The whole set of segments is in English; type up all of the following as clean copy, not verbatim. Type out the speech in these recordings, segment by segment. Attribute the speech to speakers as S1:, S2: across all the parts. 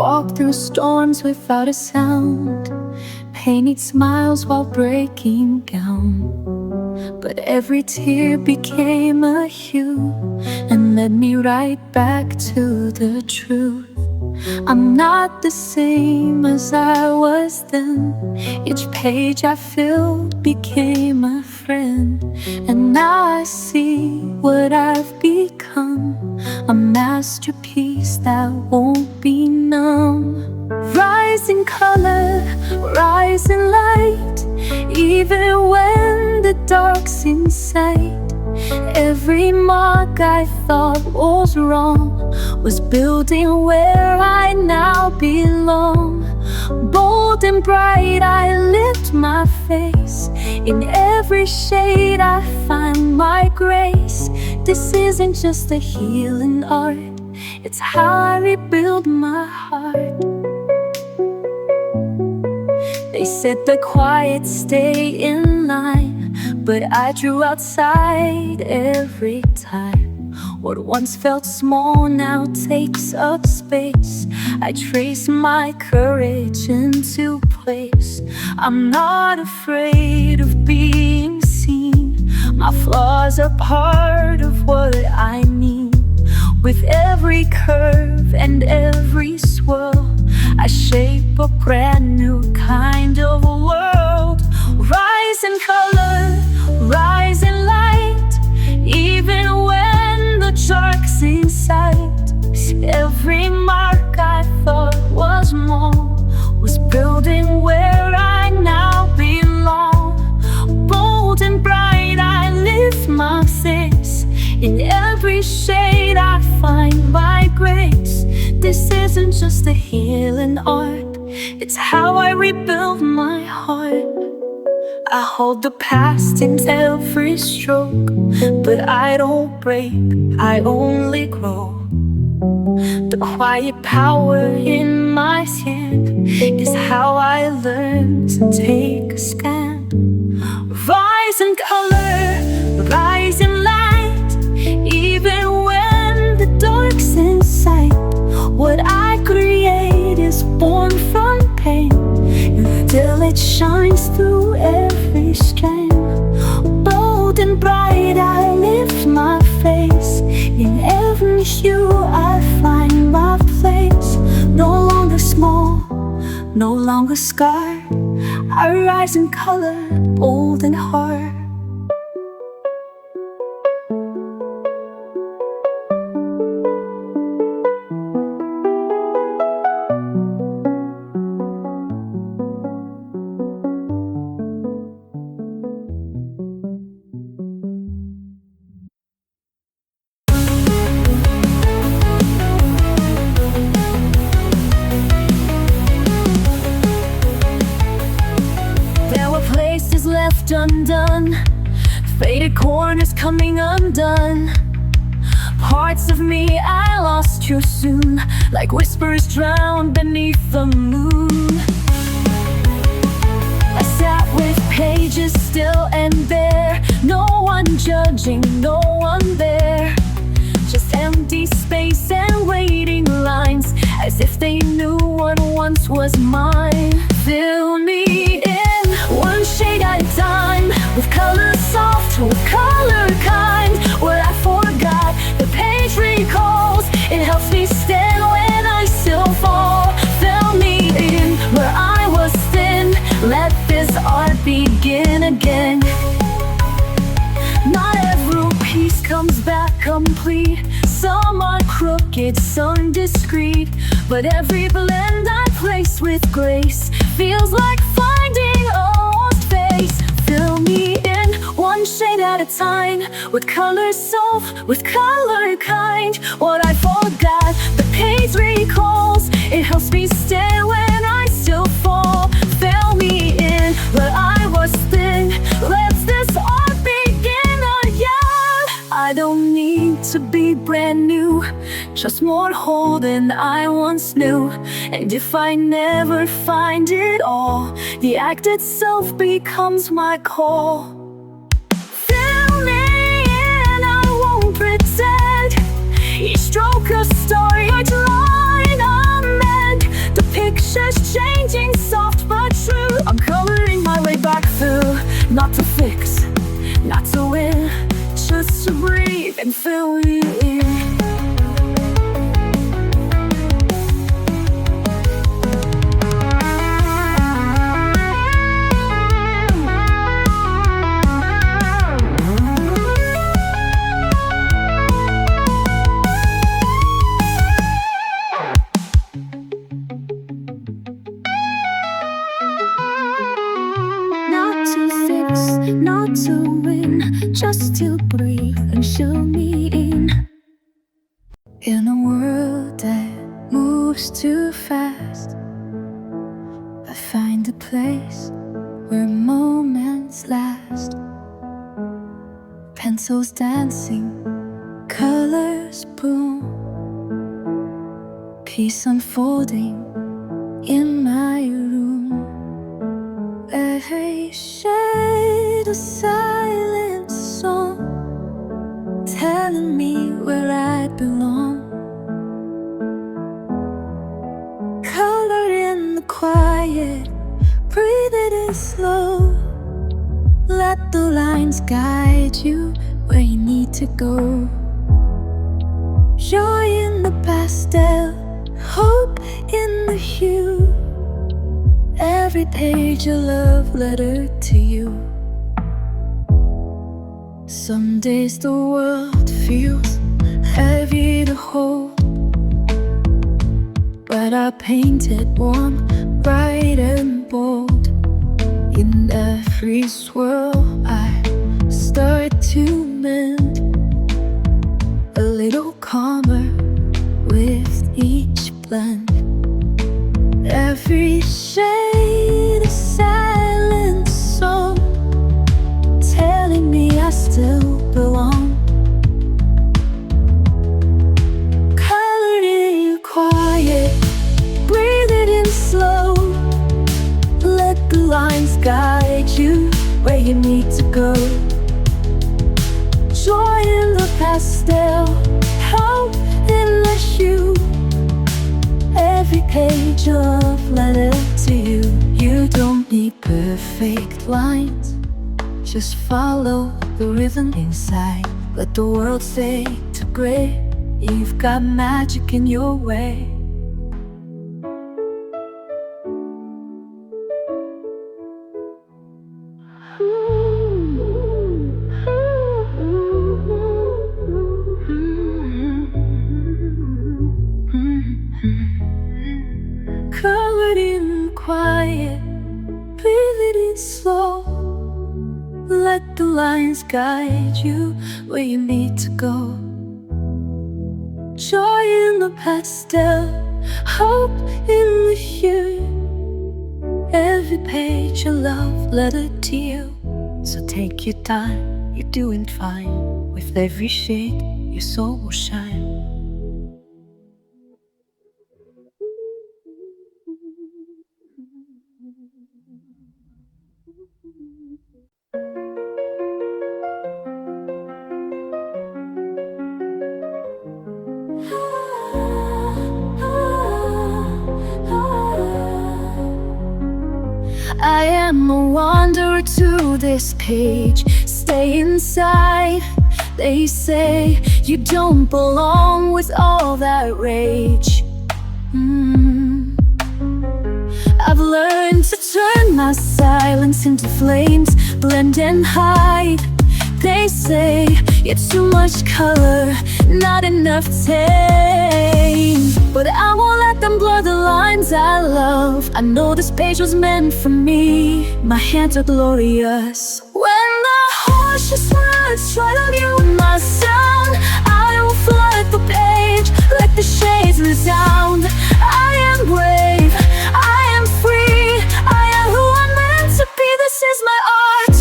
S1: walk through storms without a sound. Painted smiles while breaking down. But every tear became a hue and led me right back to the truth. I'm not the same as I was then. Each page I filled became a friend. And now I see what I've become, a masterpiece that won't be numb. Rise in color, rise in light, even when the dark's in sight. Every mark I thought was wrong was building where I now belong. Bold and bright I lift my face. In every shade I find my grace. This isn't just a healing art, it's how I rebuild my heart. They said the quiet stay in line, but I drew outside every time. What once felt small now takes up space. I trace my courage into place. I'm not afraid of being seen. My flaws are part of what I mean. With every curve and every swirl, I shape a brand new kind of world. Rise in color, rise in light, even when the dark's in sight. Every mark I thought was more was building where I now belong. Bold and bright I lift my face. In every shade I find my grace. This isn't just a healing art, it's how I rebuild my heart. I hold the past in every stroke, but I don't break, I only grow. The quiet power in my hand is how I learn to take a stand. Rise in color, rise in light, even when the dark's in sight. What I create is born from pain, until it shines through every strain. Bold and bright I lift my face. In every hue I find my place. No longer small, no longer scarred. I rise in color, bold and hard. Left undone, faded corners coming undone. Parts of me I lost too soon, like whispers drowned beneath the moon. I sat with pages still and bare, no one judging, no one there. Just empty space and waiting lines, as if they knew what once was mine. Fill me in, one shade at a time, with color soft, with color kind. What I forgot, the page recalls. It helps me stand when I still fall. Fill me in, where I was thin. Let this art begin again. Not every piece comes back complete. Some are crooked, some discreet, but every blend I place with grace feels like finding a lost face. Fill me in, one shade at a time, with color soft, with color kind. What I forgot, the page recalls. It helps me stand when I still fall. Fill me in, where I was thin. Let this art begin again. I don't need to be brand new, just more whole than I once knew. And if I never find it all, the act itself becomes my call. Fill me in, I won't pretend. Each stroke a story, each line a mend. Not to fix, not to win, just to breathe and feel you in. Not to fix, not to win, just to breathe and show me in. In a world that moves too fast, I find a place where moments last. Pencils dancing, colors bloom, peace unfolding in my room. Every shade a silent song, telling me where I belong. Color in the quiet, breathe it in slow. Let the lines guide you where you need to go. Joy in the pastel, hope in the hue. Every page a love letter to you. Some days the world feels heavy to hold, but I paint it warm, bright and bold. In every swirl I start to mend, a little calmer with each blend. Every shade a silent song, telling me I still belong. Colored in quiet, breathe it in slow. Let the lines guide you where you need to go. Joy in the pastel, hope in the hue. Every page a love letter to you. You don't need perfect lines, just follow the rhythm inside. Let the world fade to gray, you've got magic in your way. Covered in quiet, breathe it in slow. Let the lines guide you where you need to go. Joy in the pastel, hope in the hue. Every page a love letter to you. So take your time, you're doing fine. With every shade, your soul will shine. I am a wanderer to this page. Stay inside. They say you don't belong with all that rage. I've learned to turn my silence into flames, blend and hide. They say it's too much color, not enough tame. But I won't let them blur the lines I love. I know this page was meant for me. My hands are glorious. When the horses words try to mute my sound, I will flood the page, let the shades resound. I am brave, I am free, I am who I'm meant to be. This is my art.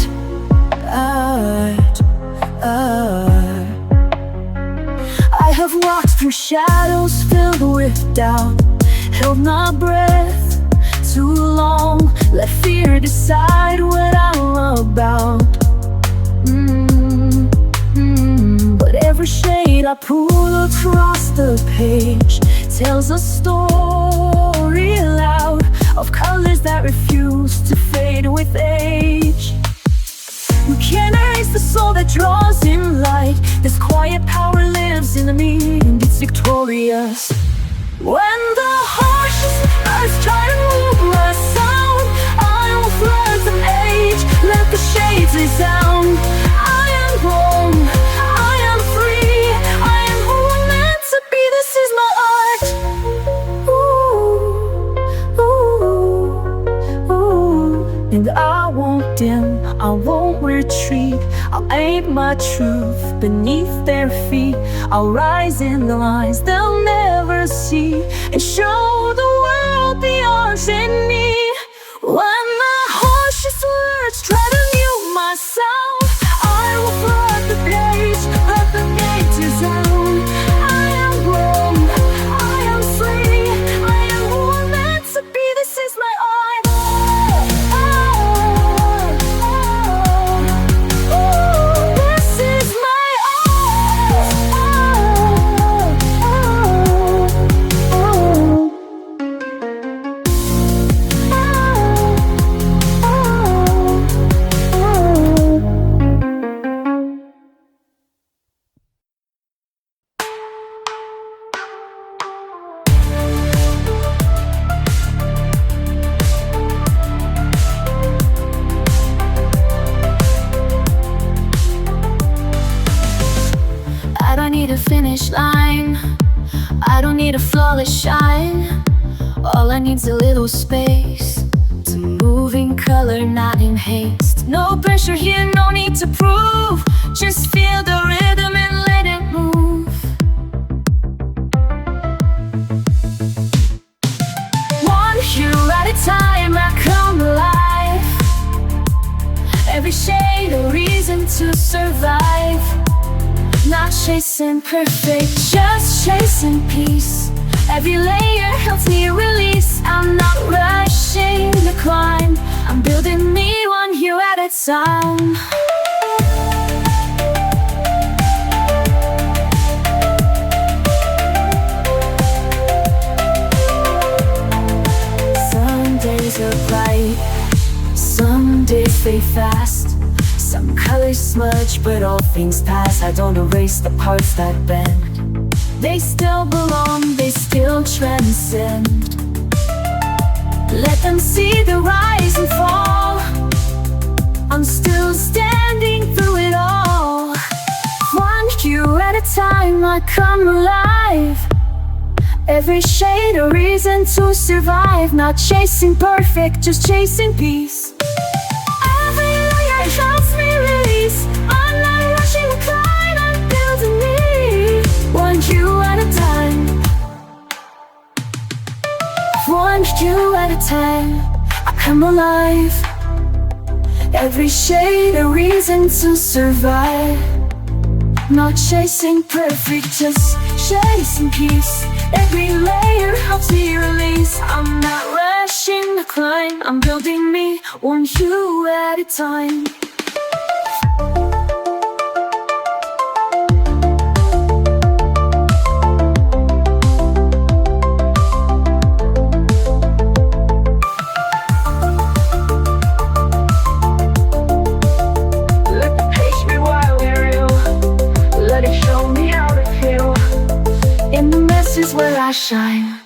S1: I have walked through shadows filled with doubt, held my breath too long, let fear decide what I'm about. But every shade I pull across the page tells a story loud of colors that refuse to fade with age. You can't erase the soul that draws in light. This quiet power lives in me, and it's victorious. When the harshest earth try to move my sound, I will flood an age, let the shades resound. I am wrong, I am free, I am who I'm meant to be. This is my art. Ooh, ooh, ooh. And I won't dim, I won't retreat. I'll aim my truth beneath their feet. I'll rise in the lines they'll never see, and show the world the arts in me. When the harshest words try to mute my sound, I will flood the page, let the gates resound. I am wrong, I am free, I am who I'm meant to be. This is my art. I don't need a finish line, I don't need a flawless shine. All I need's a little space to move in color, not in haste. No pressure here, no need to prove. Just feel the rhythm and let it move. One hue at a time, I come alive. Every shade a reason to survive. Not chasing perfect, just chasing peace. Every layer helps me release. I'm not rushing the climb, I'm building me one hue at a time. Some days are bright, some days fade fast. Some colors smudge, but all things pass. I don't erase the parts that bend. They still belong, they still transcend. Let them see the rise and fall. I'm still standing through it all. One hue at a time, I come alive. Every shade a reason to survive. Not chasing perfect, just chasing peace. Every layer helps me release. I'm not rushing the climb, I'm building me one hue at a time. One hue at a time, I come alive. Every shade a reason to survive. Not chasing perfect, just chasing peace. Every layer helps me release. I'm not rushing the climb, I'm building me one hue at a time. Let the page be wild and real. Let it show me how to feel. In the mess is where I shine.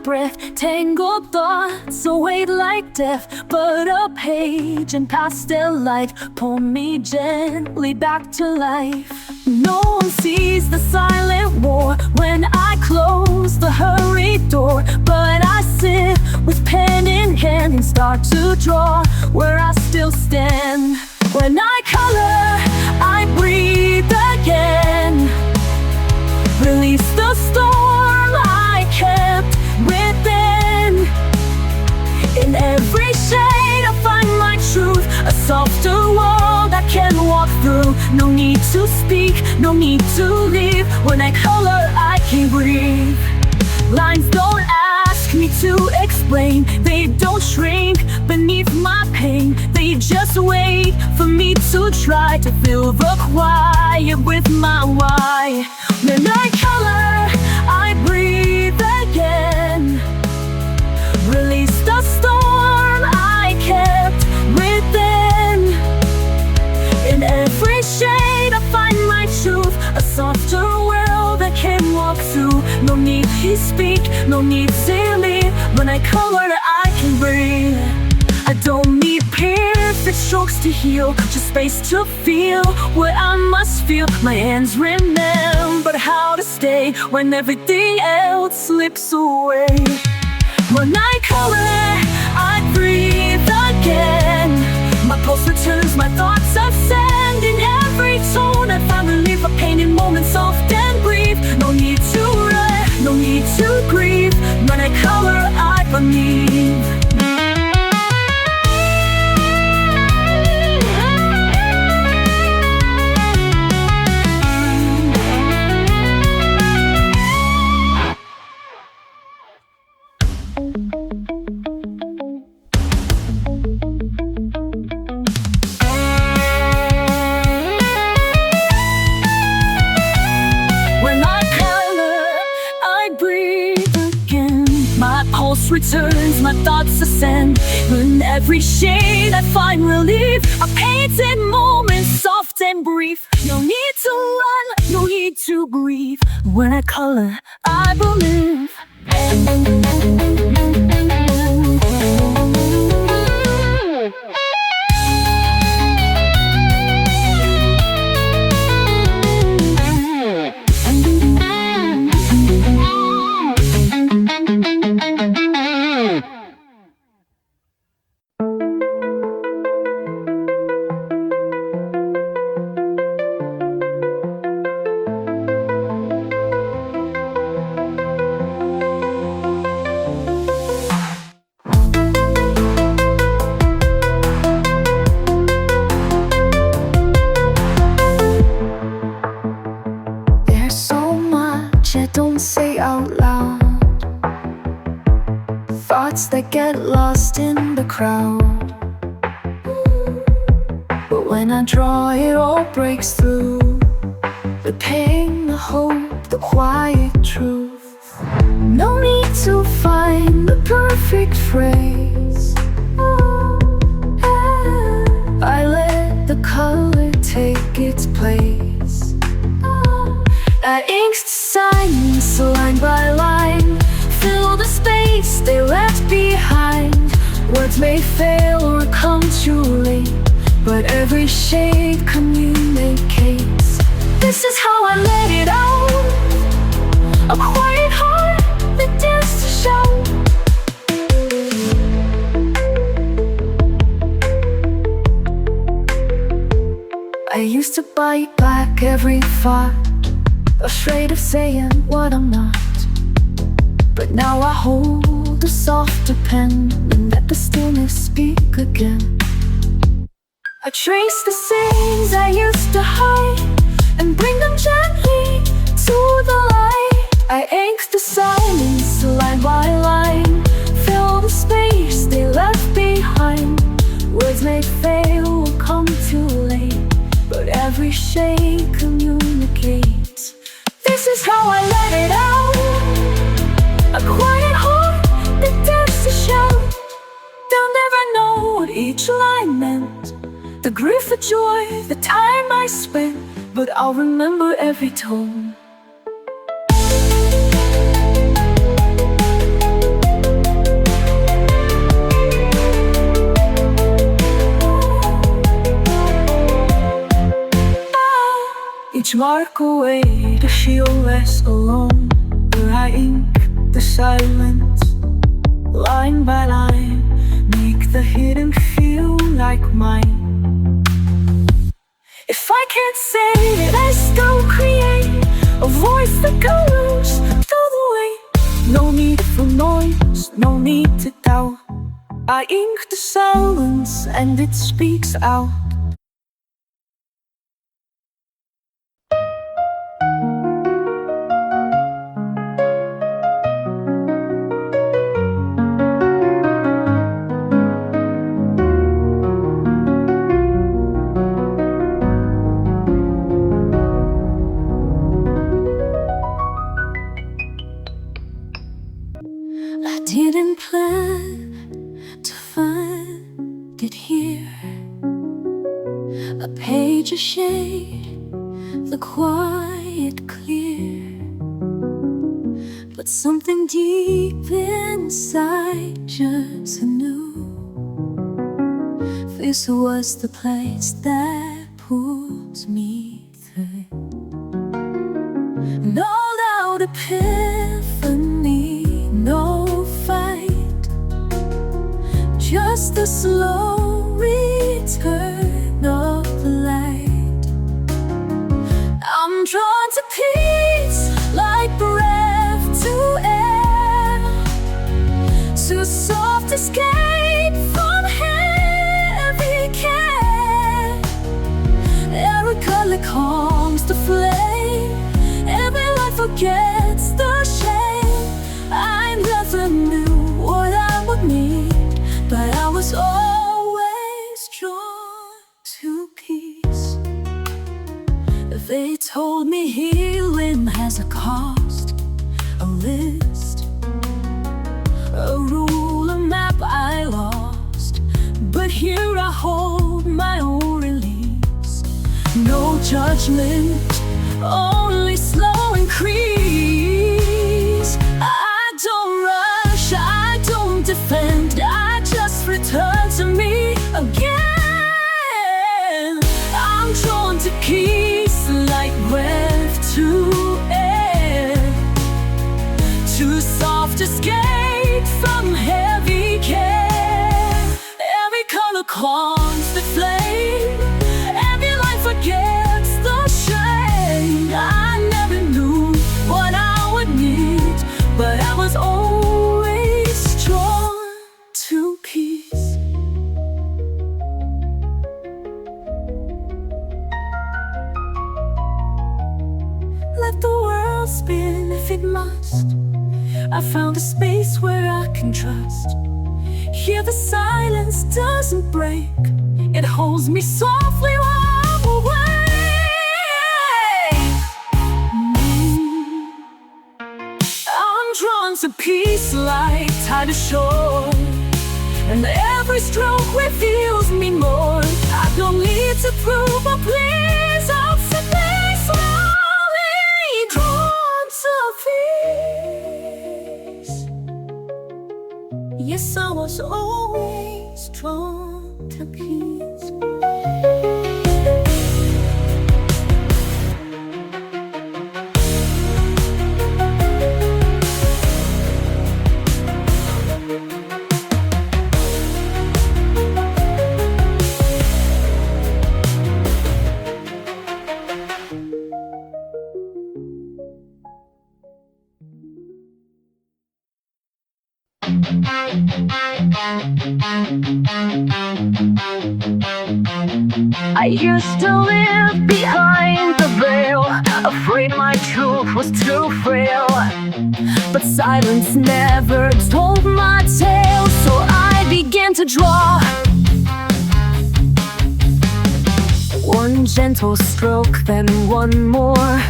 S1: Breath, tangled thoughts await like death, but a page in pastel light pull me gently back to life. No one sees the silent war when I close the hurried door, but I sit with pen in hand and start to draw where I still stand. When I color, I breathe again, release the storm I kept within. In every shade I find my truth, a softer world I can walk walk through. No need to speak, no need to leave. When I color, I can breathe. Lines don't ask me to explain. They don't shrink beneath my pain. They just wait for me to try to fill the quiet with my why. When I color, I breathe again. Release the storm I kept within. In every shade I find my truth, a softer world I can walk through. No need to speak, no need to leave. When I color, I can breathe. I don't need perfect strokes to heal, just space to feel what I must feel. My hands remembered how to stay when everything else slips away. When I color, I breathe again. My pulse returns, my thoughts ascend. In every tone I find relief, a pain in moments soft and brief. No need to run, no need to grieve. When I color, I believe. Returns, my thoughts ascend. In every shade I find relief, a painted moment, soft and brief. No need to run, no need to grieve. When I color, I believe. Don't say out loud, thoughts that get lost in the crowd. But when I draw, it all breaks through. The pain, the hope, the quiet truth. No need to find the perfect phrase. I let the color take its place. I inked silence, line by line, fill the space they left behind. Words may fail or come too late, but every shade communicates. This is how I let it out, a quiet heart that dares to shout. I used to bite back every thought, afraid of saying what I'm not. But now I hold a softer pen and let the stillness speak again. I trace the scenes I used to hide and bring them gently to the light. I ink the silence line by line, fill the space they left behind. Words may fail or come too late, but every shade communicates. This is how I let it out, a quiet heart that dares to shout. They'll never know what each line meant, the grief, the joy, the time I spent, but I'll remember every tone. Each mark a way to feel less alone. Where I ink the silence, line by line, make the hidden feel like mine. If I can't say it, I still create a voice that goes through the way. No need for noise, no need to doubt. I ink the silence and it speaks out. didn't plan to find it here. A page, a shade, the quiet clear. But something deep inside just knew this was the place that pulls me through. No loud epiphany, no fight, just the slow return of the light. I'm drawn to peace like breath to air, to soft escape from heavy care. Every color calms the flame, every light forgets the shame. I never knew what I would need, but I was always drawn to peace. They told me healing has a cost, a list, a rule, a map I lost. But here I hold my own release. No judgment, only slow increase. I don't rush, I don't defend, I just return to me again. I'm drawn to peace like breath to air, to soft escape from heavy care. Every color calms the flame, every light forgets the shame. I never knew what I would need, but I was always drawn to peace. Let the world spin if it must. I found a space where I can trust. Here the silence doesn't break, it holds me softly while I'm away. I'm drawn to peace like tide ashore, and every stroke reveals me more. I don't need to prove a please, I'll simply slowly drawn to peace. Yes, I was always drawn to peace. I used to live behind the veil, afraid my truth was too frail. But silence never told my tale, so I began to draw. One gentle stroke, then one more,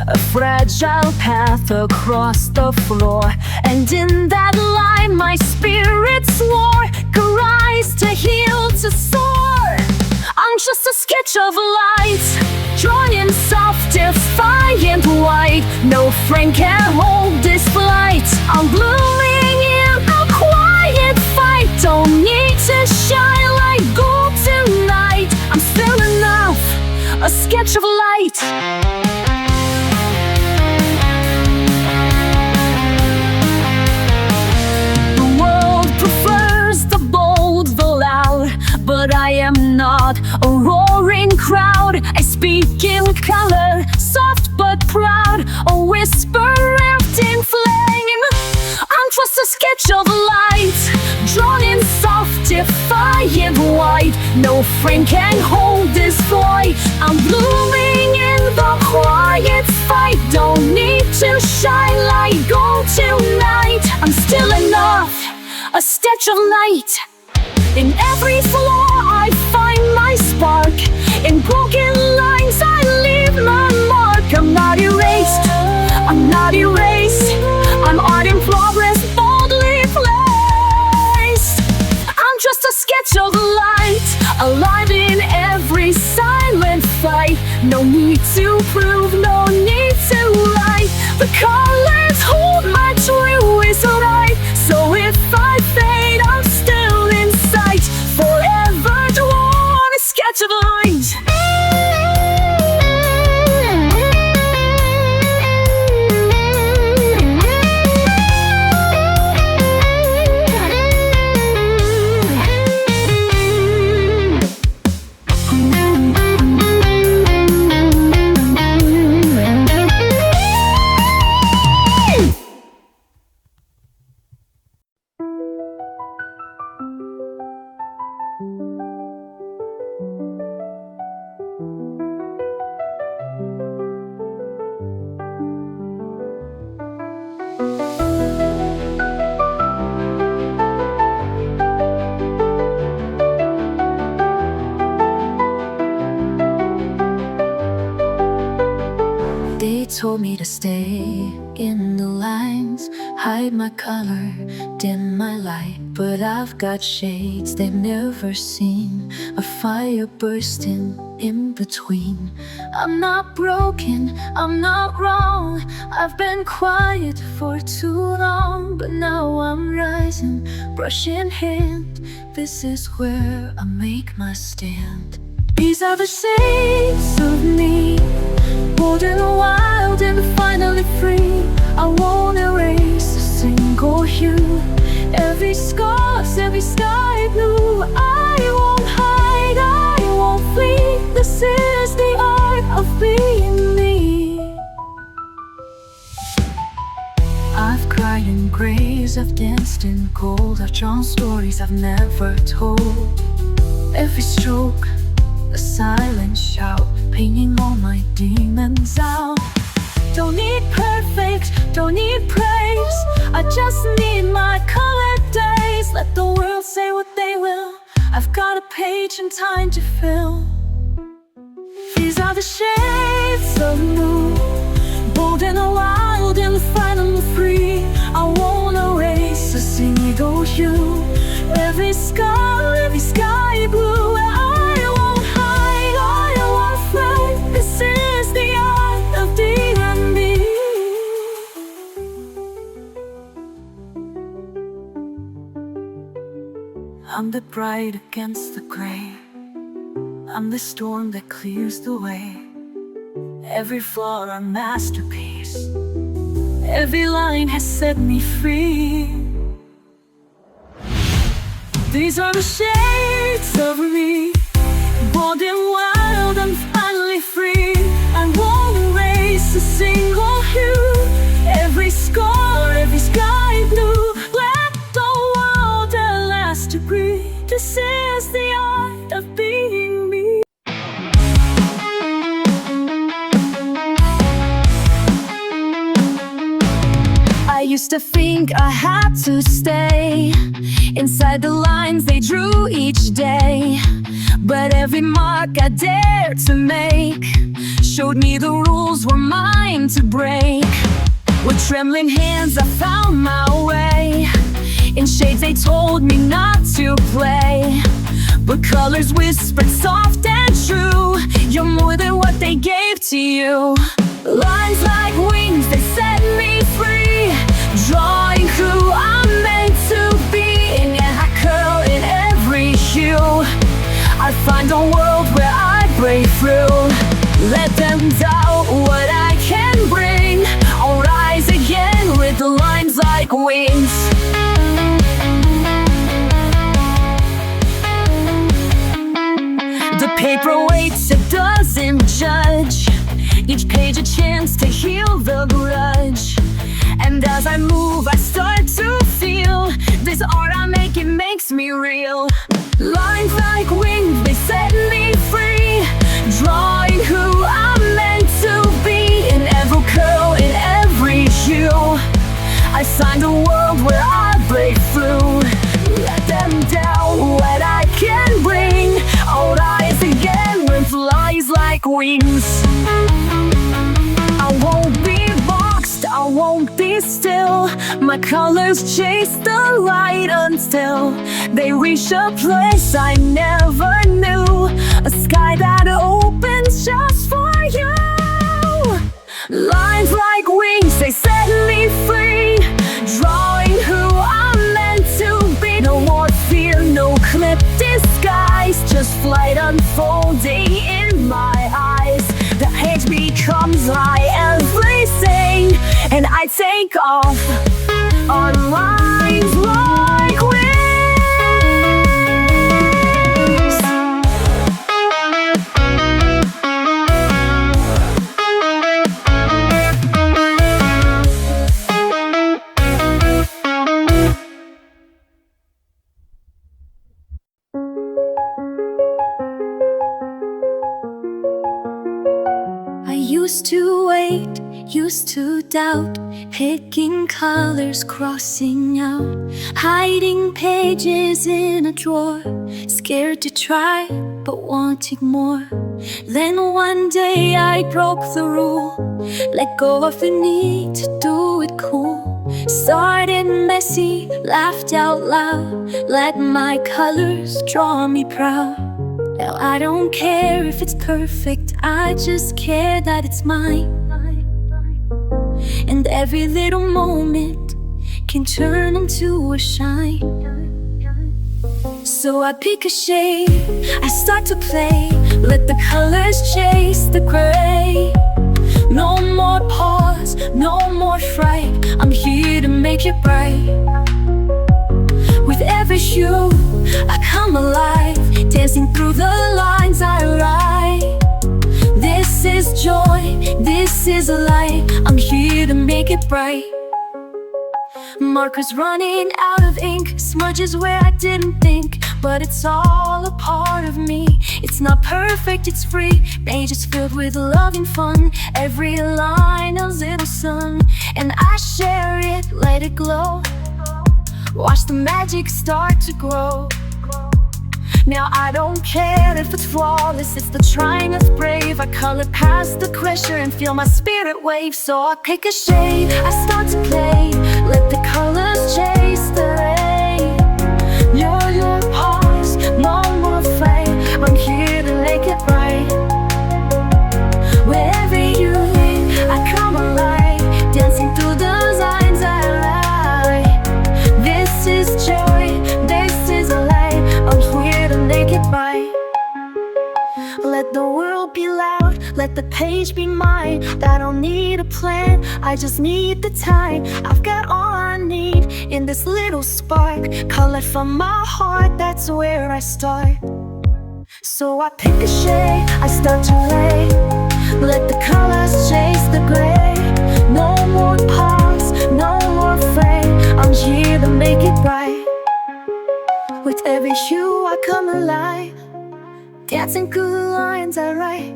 S1: a fragile path across the floor. And in that line my spirit swore, could rise to heal, to soar. I'm just a sketch of light, drawn in soft, defiant white. No friend can hold this flight. I'm blooming in a quiet fight. Don't need to shine like gold tonight. I'm still enough, a sketch of light. But I am not a roaring crowd. I speak in color, soft but proud, a whisper wrapped in flame. I'm just a sketch of light, drawn in soft, defiant white. No friend can hold this boy. I'm blooming in the quiet fight. Don't need to shine like gold tonight. I'm still enough, a sketch of light. In every flaw I find my spark. In broken lines I leave my mark. I'm not erased, I'm not erased. I'm art in progress, boldly placed. of light, alive in every silent fight. No need to prove, no need to lie. The colors hold my true is right. So if I fade, I'm still in sight. Forever drawn a sketch of lines. They told me to stay in the lines, hide my color, dim my light. But I've got shades they've never seen, a fire bursting in between. I'm not broken, I'm not wrong. I've been quiet for too long, but now I'm rising, brush in hand. This is where I make my stand. These are the shades of me, bold and wild and finally free. I won't erase a single hue, every scar's, every sky blue. I won't hide, I won't flee. This is the art of being me. I've cried in grays, I've danced in gold, I've drawn stories I've never told. Every stroke, a silent shout, painting all my demons out. Don't need perfect, don't need praise, I just need my colored days. Let the world say what they will, I've got a page and time to fill. These are the shades of blue, bold and wild and finally free. I won't erase a single hue, every scar, every sky blue. I'm the bright against the gray, I'm the storm that clears the way. Every flaw a masterpiece, every line has set me free. These are the shades of me, bold and wild and finally free. I won't erase a single hue, every scar, every sky blue. Let the world at last agree, this is the art of being me. I used to think I had to stay inside the lines they drew each day, but every mark I dared to make showed me the rules were mine to break. With trembling hands I found my way, in shades they told me not to play, but colors whispered soft and true, you're more than what they gave to you. Lines like wings, they set me free, drawing who I'm meant to be. In every curl, in every hue, I find a world where I break through. Let them doubt what I can bring, I'll rise again with the lines like wings. The paper waits, it doesn't judge, each page a chance to heal the grudge. And as I move, I start to feel this art I make, it makes me real. Lines like wings, they set me free, drawing who I'm meant to be. In every curl, in every hue, I find a world where I break through. Let them doubt what I can bring, I'll rise again with lies like wings. I won't be boxed, I won't be me still. My colors chase the light until they reach a place I never knew. A sky that opens just for you. Lines like wings, they set me free, drawing who I'm meant to be. No more fear, no clip disguise, just flight unfolding in my eyes. The page becomes my everything, and I take off on lines like wings. Used to wait, used to doubt, picking colors, crossing out, hiding pages in a drawer, scared to try, but wanting more. Then one day I broke the rule, let go of the need to do it cool. Started messy, laughed out loud, let my colors draw me proud. Now I don't care if it's perfect, I just care that it's mine. And every little moment can turn into a shine. So I pick a shade, I start to play, let the colors chase the gray. No more pause, no more fright, I'm here to make it bright. With every hue, I come alive, dancing through the lines I write. This is joy, this is a light, I'm here to make it bright. Markers running out of ink, smudges where I didn't think, but it's all a part of me. It's not perfect, it's free, pages filled with love and fun. Every line a little sun, and I share it, let it glow. Watch the magic start to grow. Now I don't care if it's flawless, it's the trying that's brave. I color past the pressure and feel my spirit wave. So I pick a shade, I start to play, let the colors chase the rain. Your pause, no more fight, I'm here to make it right. Wherever you lead, I come alive, dancing through those lines I write. This is joy, this is a light, I'm here to make it right. Let the world be loud, let the page be mine. I don't need a plan, I just need the time. I've got all I need in this little spark, colored from my heart, that's where I start. So I pick a shade, I start to lay, let the colors chase the gray. No more pause, no more frame, I'm here to make it right. With every hue I come alive, dancing through the lines I write.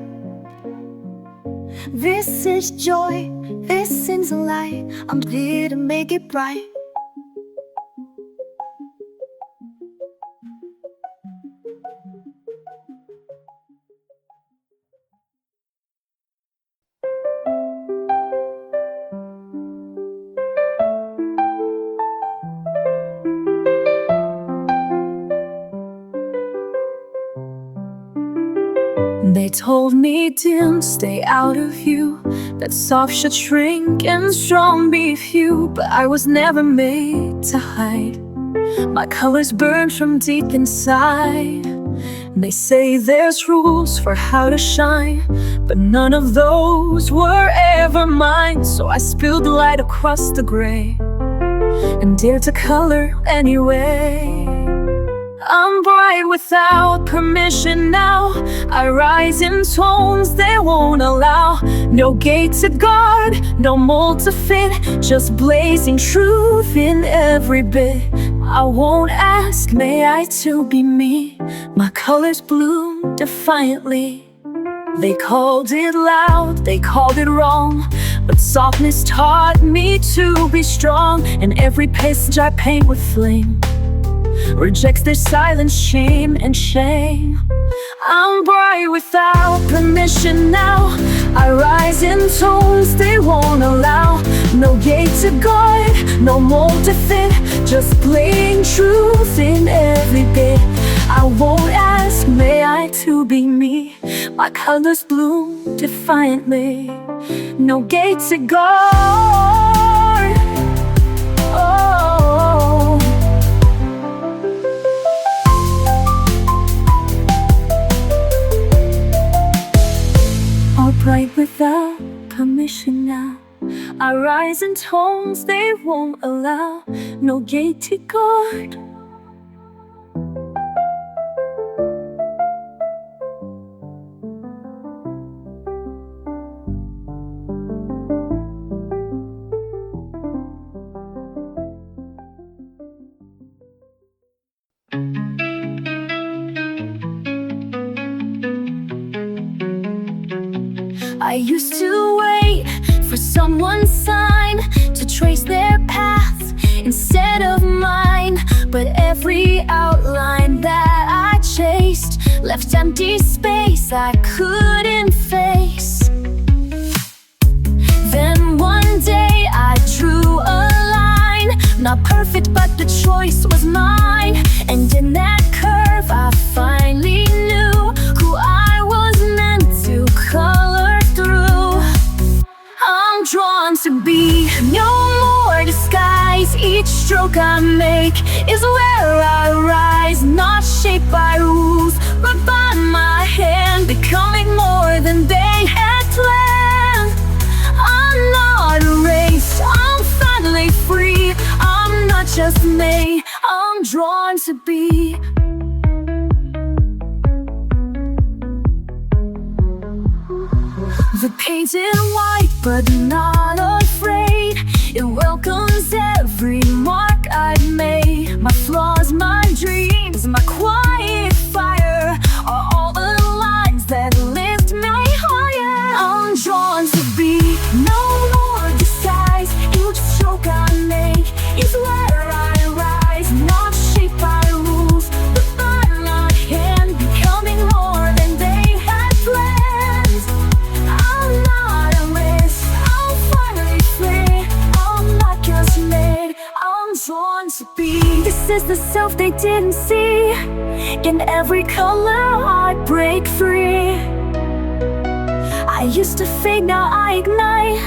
S1: This is joy, this is a light, I'm here to make it bright. They told me dim, stay out of view, that soft should shrink and strong be few. But I was never made to hide, my colors burn from deep inside. They say there's rules for how to shine, but none of those were ever mine. So I spilled light across the gray and dared to color anyway. I'm bright without permission now, I rise in tones they won't allow. No gate to guard, no mold to fit, just blazing truth in every bit. I won't ask, may I too be me? My colors bloom defiantly. They called it loud, they called it wrong, but softness taught me to be strong. And every passage I paint with flame rejects their silence, shame and shame. I'm bright without permission now, I rise in tones they won't allow. No gate to guard, no mold to fit, just plain truth in every bit. I won't ask, may I to be me? My colors bloom defiantly. No gate to guard. Oh. All bright without permission now. I rise in tones they won't allow. No gate to guard. I used to wait for someone's sign to trace their path instead of mine. But every outline that I chased left empty space I couldn't face. Then one day I drew a line, not perfect but the choice was mine. And in that curve I finally knew who I was meant to color through. I'm drawn to be, no more disguise. Each stroke I make is where I rise, not shaped by rules, but by my hand, becoming more than they had planned. I'm not erased, I'm finally free. I'm not just me, I'm drawn to be. The painted white, but not afraid. It welcomes every mark I've made. My flaws, my dreams, my quiet fire are all the lines that lift me higher. I'm drawn to be, no more disguise. Each stroke I make is where I rise, not shaped by rules, but by my hand, becoming more than they had planned. I'm not a risk, I'm finally free. I'm not just made, I'm drawn to be. This is the self they didn't see. In every color I break free. I used to fade, now I ignite,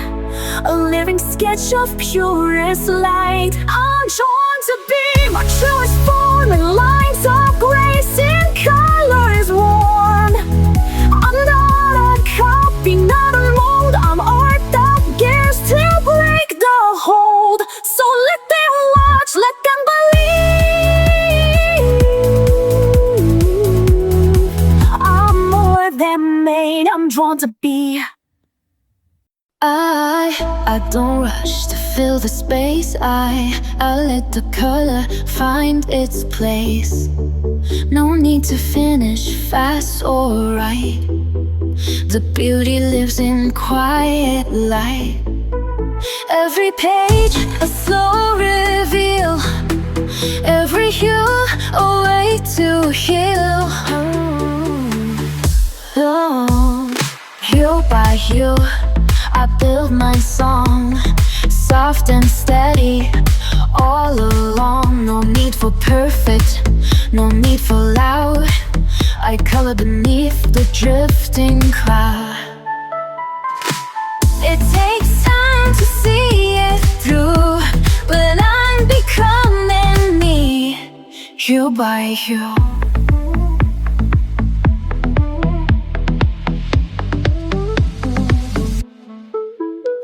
S1: a living sketch of purest light. I'm drawn to be my truest form, in lines of grace in colors warm. I'm not a copy, not a mold. I'm art that gives to break the hold. So let them watch, let them believe. I'm more than made, I'm drawn to be. I don't rush to fill the space. I let the color find its place. No need to finish fast or right. The beauty lives in quiet light. Every page a slow reveal, every hue a way to heal. Oh, hue by hue I build my song, soft and steady all along. No need for perfect, no need for loud. I color beneath the drifting cloud. It takes time to see it through, but I'm becoming me, hue by hue.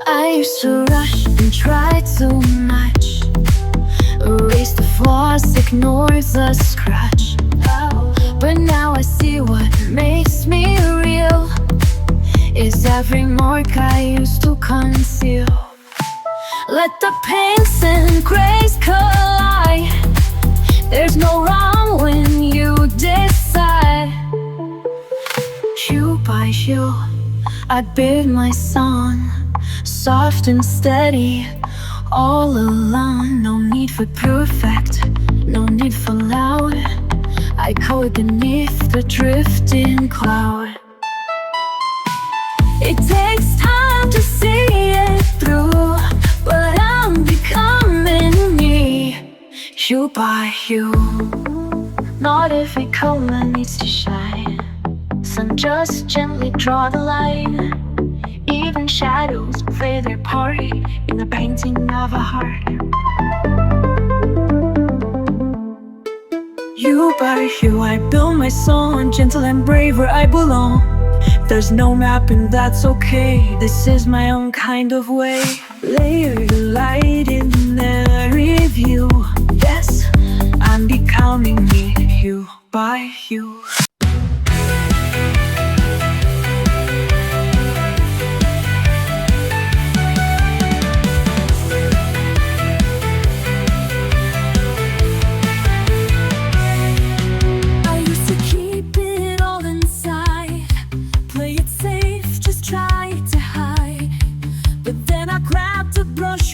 S1: I used to rush and try too much, erase the flaws, ignore the scratch. But now I see what makes me real is every mark I used to conceal. Let the pinks and grays collide. There's no wrong when you decide. Hue by hue I build my song, soft and steady all along. No need for perfect, no need for loud. I color beneath the drifting cloud. It takes You by you. Not every color needs to shine. Sun just gently draw the line. Even shadows play their part in the painting of a heart. You by you, I build my song, gentle and brave where I belong. There's no map and that's okay. This is my own kind of way. Layer the light in every view. Yes, I'm becoming me, you by you.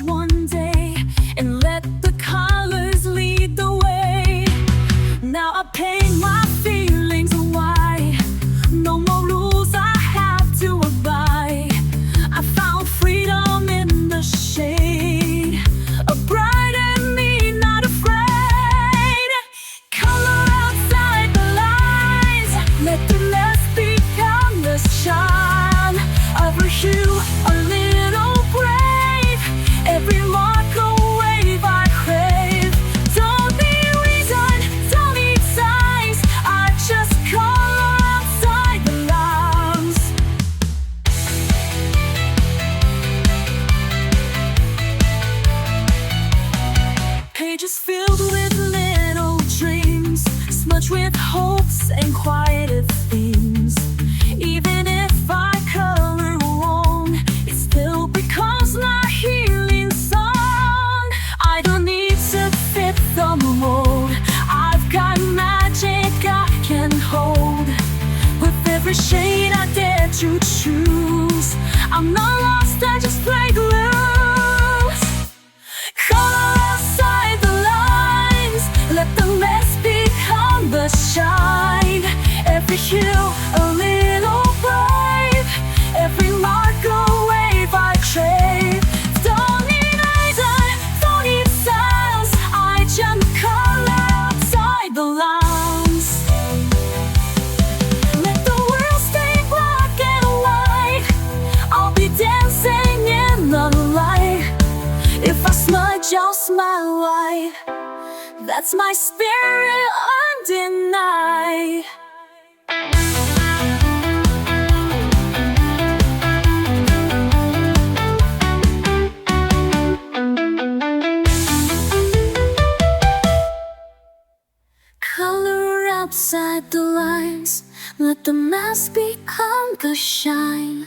S1: One day and let the colors lead the way. Now I paint my feelings white. No more rules I have to abide. I found freedom in the shade. A bright and me, not afraid. Color outside the lines. Let the mess become the shine. Over you, a little brave. Every mark a wave I crave. Don't need reason, don't need signs. I just color outside the lines. Pages filled with little dreams, smudged with hopes and quieted themes. Even if I color wrong, it still becomes my healing song. I don't need to fit the mold. I've got magic I can hold. With every shade I dare to choose, I'm not lost, I just break loose. Color outside the lines. Let the mess become the shine. Every hue a little brave. Every mark a wave I crave. Don't need reason, don't need signs. I just color outside the lines. Let the world stay black and white. I'll be dancing in the light. If I smudge, I'll smile wide. That's my spirit undenied. Color outside the lines. Let the mask become the shine.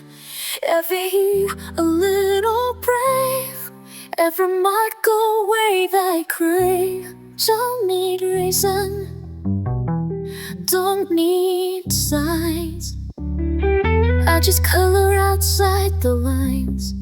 S1: Every hue a little brave. Every mark a wave I crave. Don't need reason, don't need signs. I just color outside the lines.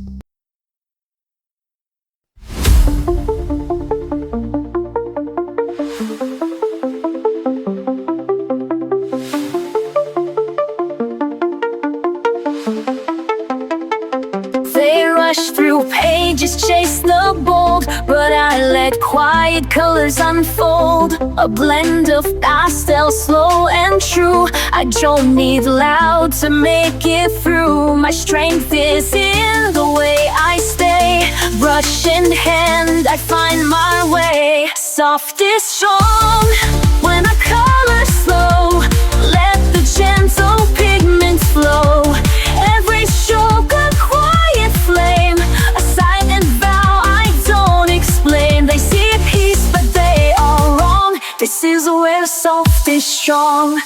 S1: They rush through pages, chase the bold, but I let quiet colors unfold. A blend of pastel, slow and true. I don't need loud to make it through. My strength is in the way I stay. Brush in hand, I find my way. Soft is strong when I color slow. Let the gentle pigments flow. Every stroke a quiet flame, a silent vow I don't explain. They see peace but they are wrong. This is where soft is strong.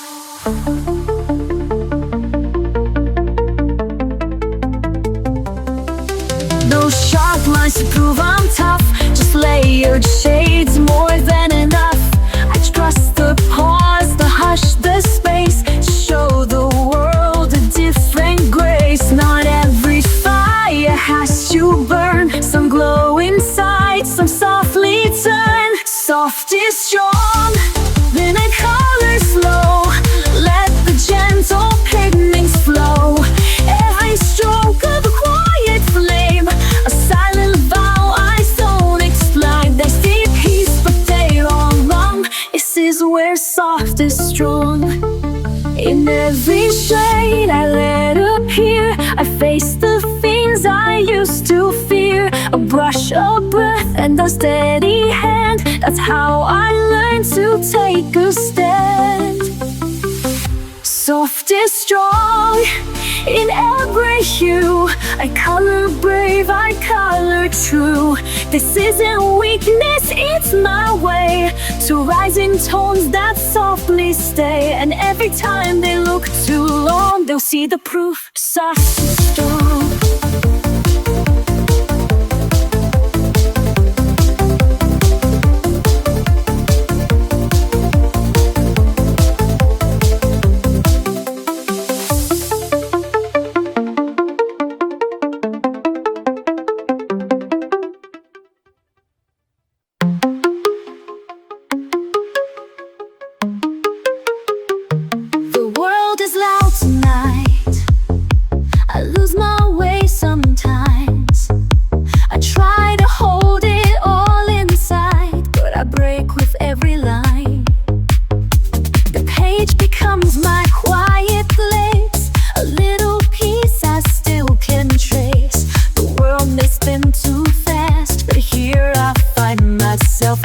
S1: No sharp lines to prove I'm tough. Just layered shades, more than enough. I trust the pause, the hush, the space, to show the world a different grace. Not every fire has to burn. Some glow inside, some softly turn. Soft is strong, then I color slow. Let the gentle pigments flow. Every stroke of a quiet flame, a silent vow I don't explain. They see peace but they a steady hand. That's how I learned to take a stand. Soft is strong in every hue. I color brave, I color true. This isn't weakness, it's my way to rise in tones that softly stay. And every time they look too long, they'll see the proof. Soft and strong.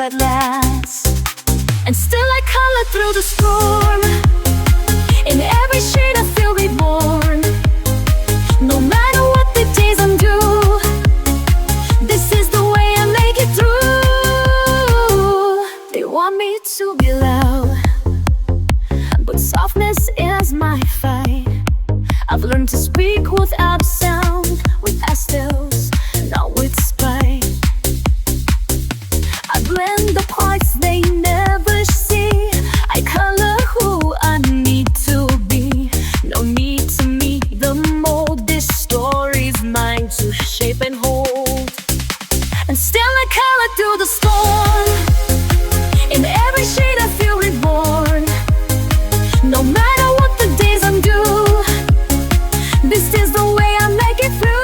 S1: At last, and still I color through the storm. In every shade I feel reborn. No matter what the days undo, this is the way I make it through. They want me to be loud, but softness is my fight. I've learned to speak without sound, with pastels, not with spite. I blend the parts they never see. I color who I need to be. No need to meet the mold. This story's mine to shape and hold. And still I color through the storm. In every shade I feel reborn. No matter what the days undo, this is the way I make it through.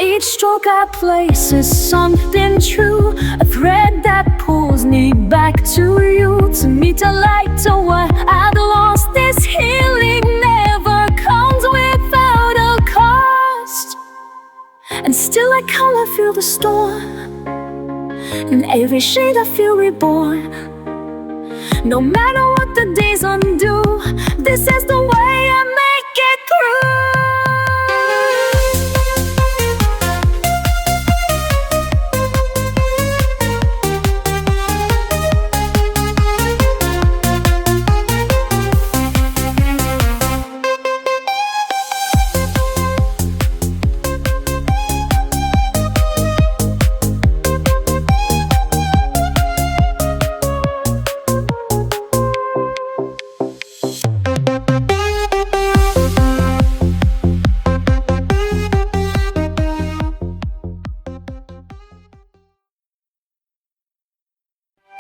S1: Each stroke I place is something true, a thread that pulls me back to you, to meet a light to what I've lost. This healing never comes without a cost. And still I color through the storm. In every shade I feel reborn. No matter what the days undo, this is the way I make it through.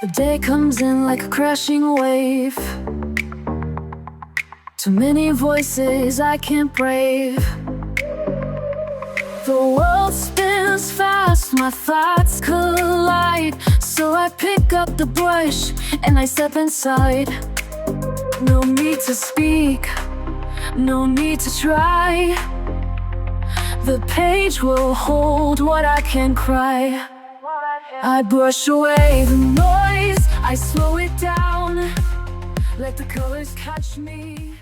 S1: The day comes in like a crashing wave. Too many voices I can't brave. The world spins fast, my thoughts collide. So I pick up the brush and I step inside. No need to speak, no need to try. The page will hold what I can cry. I brush away the noise, I slow it down. Let the colors catch me.